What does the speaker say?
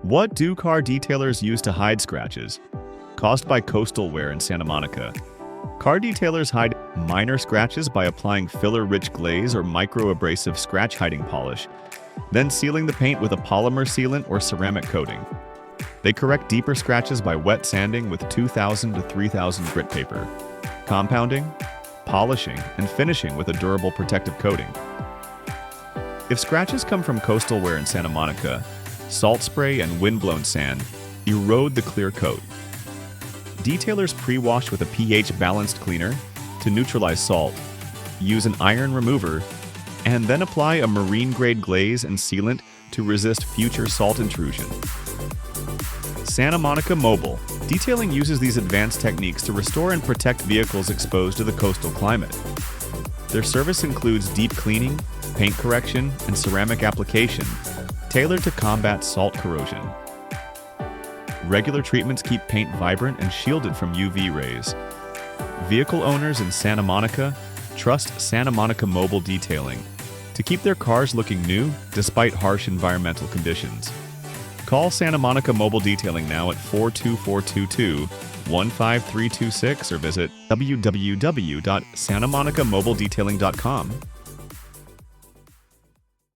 What do car detailers use to hide scratches caused by coastal wear in Santa Monica? Car detailers hide minor scratches by applying filler-rich glaze or micro-abrasive scratch-hiding polish, then sealing the paint with a polymer sealant or ceramic coating. They correct deeper scratches by wet sanding with 2,000 to 3,000 grit paper, compounding, polishing, and finishing with a durable protective coating. If scratches come from coastal wear in Santa Monica, salt spray and windblown sand erode the clear coat. Detailers pre-wash with a pH-balanced cleaner to neutralize salt, use an iron remover, and then apply a marine-grade glaze and sealant to resist future salt intrusion. Santa Monica Mobile. Detailing uses these advanced techniques to restore and protect vehicles exposed to the coastal climate. Their service includes deep cleaning, paint correction, and ceramic application, tailored to combat salt corrosion. Regular treatments keep paint vibrant and shielded from UV rays. Vehicle owners in Santa Monica trust Santa Monica Mobile Detailing to keep their cars looking new despite harsh environmental conditions. Call Santa Monica Mobile Detailing now at 42422-15326 or visit www.santamonicamobiledetailing.com.